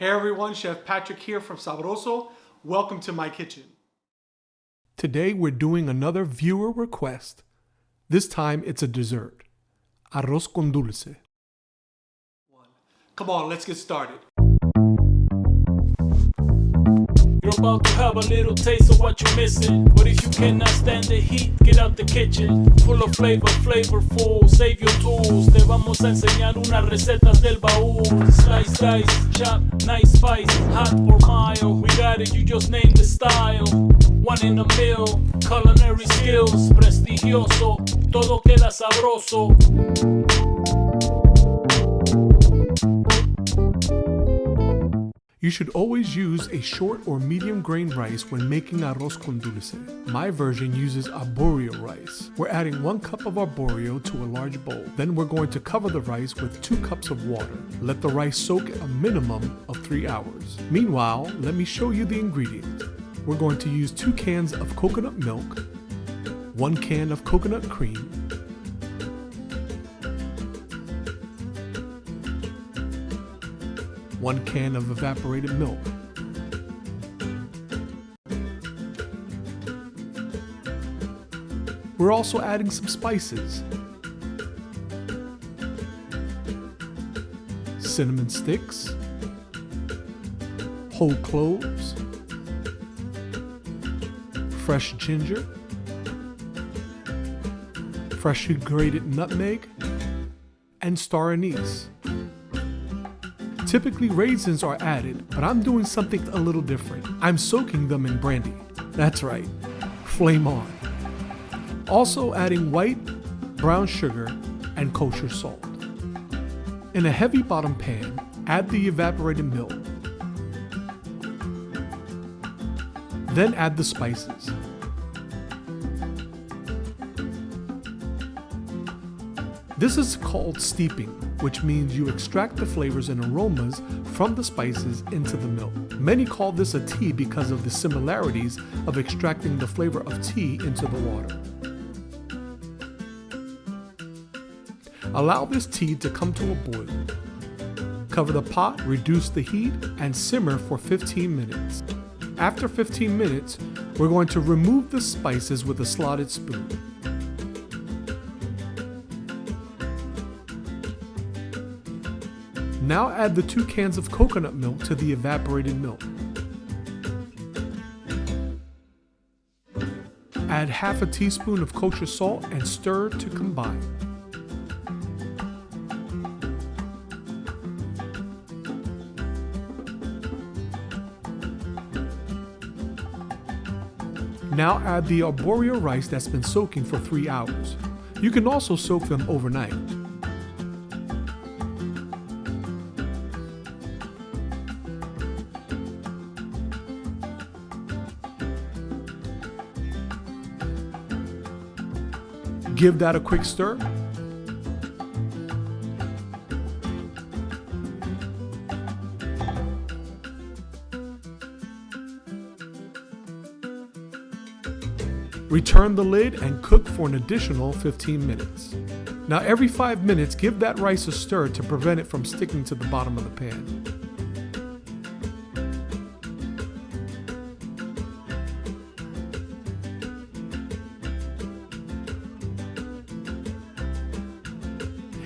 Hey everyone, Chef Patrick here from Sabroso. Welcome to my kitchen. Today we're doing another viewer request. This time it's a dessert. Arroz con dulce. Come on, let's get started. You're about to have a little taste of what you're missing. But if you cannot stand the heat, get out the kitchen. Full of flavor, flavorful, save your tools. Te vamos a enseñar unas recetas del baúl. Slice, dice, chop, nice spice, hot or mild. We got it, you just name the style. One in a meal, culinary skills, prestigioso. Todo queda sabroso. You should always use a short or medium grain rice when making arroz con dulce. My version uses Arborio rice. We're adding 1 cup of Arborio to a large bowl. Then we're going to cover the rice with 2 cups of water. Let the rice soak a minimum of 3 hours. Meanwhile, let me show you the ingredients. We're going to use 2 cans of coconut milk, 1 can of coconut cream, 1 can of evaporated milk, we're also adding some spices, cinnamon sticks, whole cloves, fresh ginger, freshly grated nutmeg, and star anise. Typically raisins are added, but I'm doing something a little different. I'm soaking them in brandy. That's right, flame on. Also adding white, brown sugar, and kosher salt. In a heavy bottom pan, add the evaporated milk. Then add the spices. This is called steeping, which means you extract the flavors and aromas from the spices into the milk. Many call this a tea because of the similarities of extracting the flavor of tea into the water. Allow this tea to come to a boil. Cover the pot, reduce the heat, and simmer for 15 minutes. After 15 minutes, we're going to remove the spices with a slotted spoon. Now add the 2 cans of coconut milk to the evaporated milk. Add half a teaspoon of kosher salt and stir to combine. Now add the Arborio rice that's been soaking for 3 hours. You can also soak them overnight. Give that a quick stir. Return the lid and cook for an additional 15 minutes. Now every 5 minutes, give that rice a stir to prevent it from sticking to the bottom of the pan.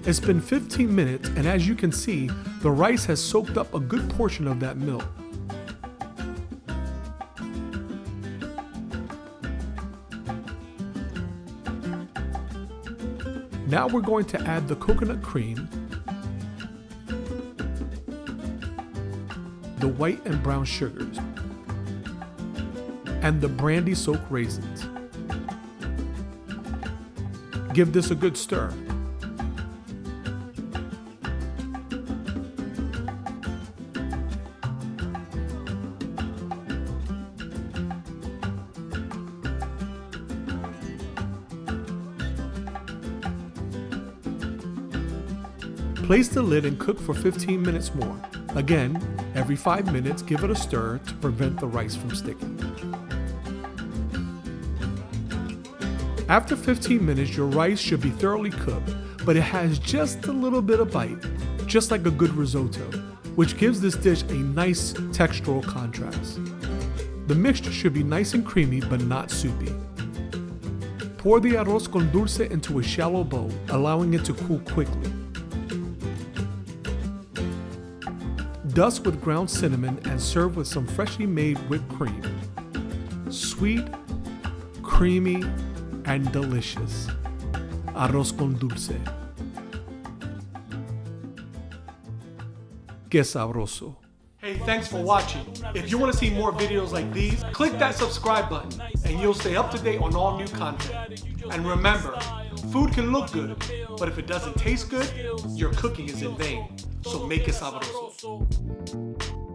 It's been 15 minutes, and as you can see, the rice has soaked up a good portion of that milk. Now we're going to add the coconut cream, the white and brown sugars, and the brandy soaked raisins. Give this a good stir. Place the lid and cook for 15 minutes more. Again, every 5 minutes, give it a stir to prevent the rice from sticking. After 15 minutes, your rice should be thoroughly cooked, but it has just a little bit of bite, just like a good risotto. which gives this dish a nice textural contrast. The mixture should be nice and creamy but not soupy. Pour the arroz con dulce into a shallow bowl, allowing it to cool quickly. Dust with ground cinnamon and serve with some freshly made whipped cream. Sweet, creamy, and delicious. Arroz con dulce. Que sabroso. Hey, thanks for watching. If you want to see more videos like these, click that subscribe button and you'll stay up to date on all new content. And remember, food can look good, but if it doesn't taste good, your cooking is in vain. So make it sabroso.